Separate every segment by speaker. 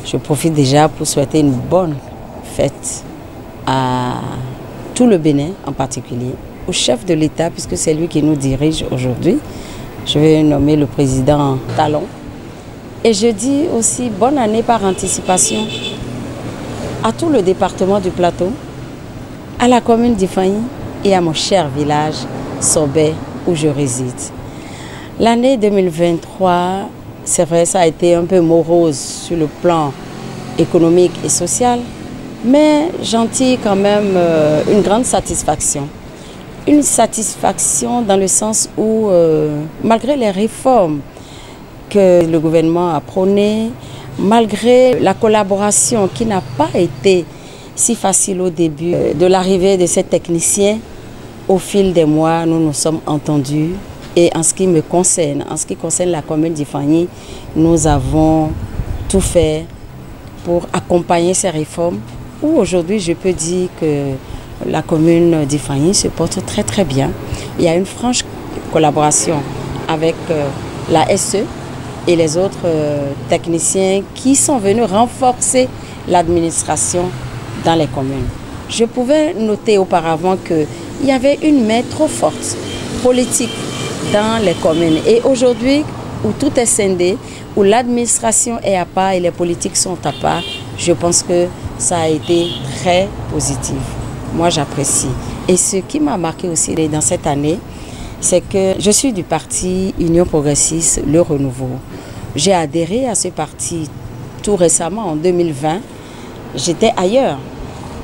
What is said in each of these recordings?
Speaker 1: Je profite déjà pour souhaiter une bonne fête à tout le Bénin en particulier, au chef de l'État puisque c'est lui qui nous dirige aujourd'hui. Je vais nommer le président Talon. Et je dis aussi bonne année par anticipation à tout le département du Plateau, à la commune d'Ifani et à mon cher village Sobé où je réside. L'année 2023, c'est vrai, ça a été un peu morose sur le plan économique et social, mais j'en tire quand même une grande satisfaction. Une satisfaction dans le sens où, malgré les réformes que le gouvernement a prônées, malgré la collaboration qui n'a pas été si facile au début de l'arrivée de ces techniciens, au fil des mois, nous nous sommes entendus. Et en ce qui me concerne, en ce qui concerne la commune d'Ifani, nous avons tout fait pour accompagner ces réformes, où aujourd'hui je peux dire que la commune d'Ifani se porte très très bien. Il y a une franche collaboration avec la SE et les autres techniciens qui sont venus renforcer l'administration dans les communes. Je pouvais noter auparavant qu'il y avait une main trop forte, politique, dans les communes. Et aujourd'hui, où tout est scindé, où l'administration est à part et les politiques sont à part, je pense que ça a été très positif. Moi, j'apprécie. Et ce qui m'a marqué aussi dans cette année, c'est que je suis du parti Union Progressiste, Le Renouveau. J'ai adhéré à ce parti tout récemment, en 2020. J'étais ailleurs.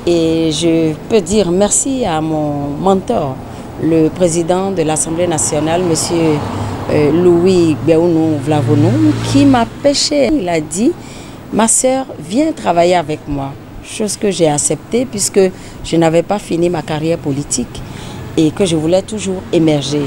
Speaker 1: Et je peux dire merci à mon mentor, le président de l'Assemblée nationale, M. Louis Béounou Vlavonou, qui m'a pêché. Il a dit, ma sœur, viens travailler avec moi. Chose que j'ai acceptée puisque je n'avais pas fini ma carrière politique et que je voulais toujours émerger.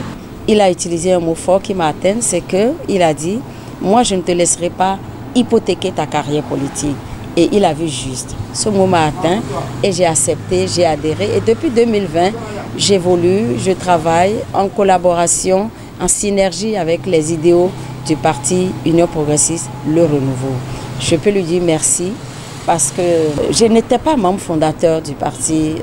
Speaker 1: Il a utilisé un mot fort qui m'a atteint, c'est qu'il a dit, moi je ne te laisserai pas hypothéquer ta carrière politique. Et il a vu juste. Ce mot m'a atteint et j'ai accepté, j'ai adhéré. Et depuis 2020, j'évolue, je travaille en collaboration, en synergie avec les idéaux du parti Union Progressiste, Le Renouveau. Je peux lui dire merci parce que je n'étais pas membre fondateur du parti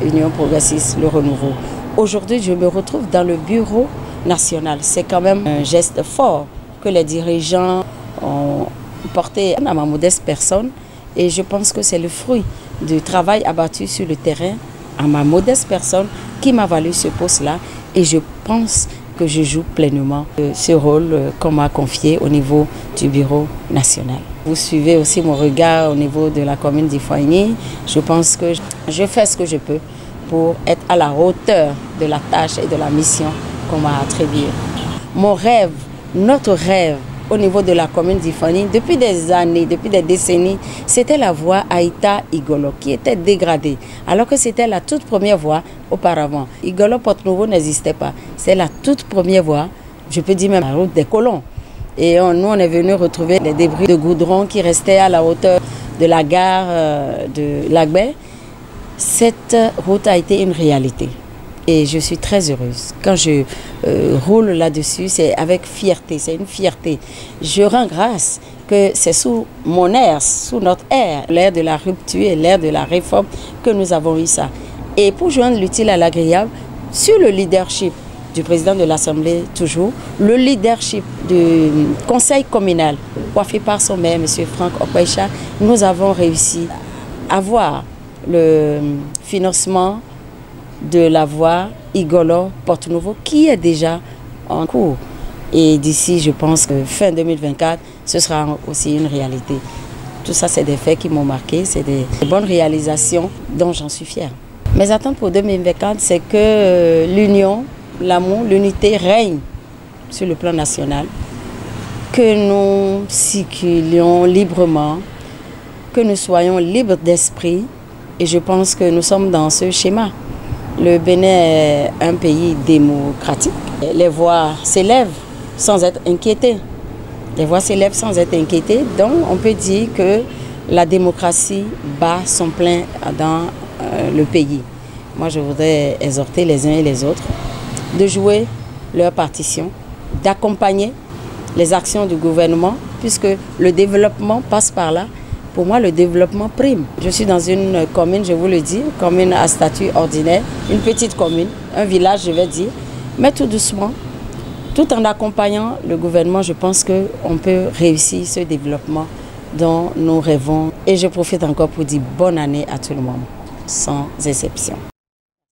Speaker 1: Union Progressiste, Le Renouveau. Aujourd'hui, je me retrouve dans le bureau national. C'est quand même un geste fort que les dirigeants ont porté à ma modeste personne. Et je pense que c'est le fruit du travail abattu sur le terrain à ma modeste personne qui m'a valu ce poste-là. Et je pense que je joue pleinement ce rôle qu'on m'a confié au niveau du bureau national. Vous suivez aussi mon regard au niveau de la commune d'Ifani. Je pense que je fais ce que je peux pour être à la hauteur de la tâche et de la mission qu'on m'a attribuée. Mon rêve, notre rêve, au niveau de la commune d'Ifani, depuis des années, depuis des décennies, c'était la voie Aïta Igolo qui était dégradée, alors que c'était la toute première voie auparavant. Igolo Porte Nouveau n'existait pas. C'est la toute première voie, je peux dire même la route des colons. Et nous, on est venu retrouver les débris de goudron qui restaient à la hauteur de la gare de Lagbé. Cette route a été une réalité. Et je suis très heureuse. Quand je roule là-dessus, c'est avec fierté, c'est une fierté. Je rends grâce que c'est sous mon ère, sous notre ère, l'ère de la rupture et l'ère de la réforme, que nous avons eu ça. Et pour joindre l'utile à l'agréable, sur le leadership du président de l'Assemblée, toujours, le leadership du conseil communal, coiffé par son maire, M. Franck Okwecha, nous avons réussi à avoir le financement de la voie Igolo Porte Nouveau qui est déjà en cours. Et d'ici, je pense que fin 2024, ce sera aussi une réalité. Tout ça, c'est des faits qui m'ont marqué, c'est des bonnes réalisations dont j'en suis fière. Mes attentes pour 2024, c'est que l'union, l'amour, l'unité règne sur le plan national, que nous circulions librement, que nous soyons libres d'esprit. Et je pense que nous sommes dans ce schéma. Le Bénin est un pays démocratique. Les voix s'élèvent sans être inquiétées. Les voix s'élèvent sans être inquiétées. Donc, on peut dire que la démocratie bat son plein dans le pays. Moi, je voudrais exhorter les uns et les autres de jouer leur partition, d'accompagner les actions du gouvernement, puisque le développement passe par là, Pour moi, le développement prime. Je suis dans une commune, je vous le dis, commune à statut ordinaire, une petite commune, un village, je vais dire, mais tout doucement, tout en accompagnant le gouvernement, je pense qu'on peut réussir ce développement dont nous rêvons. Et je profite encore pour dire bonne année à tout le monde, sans exception.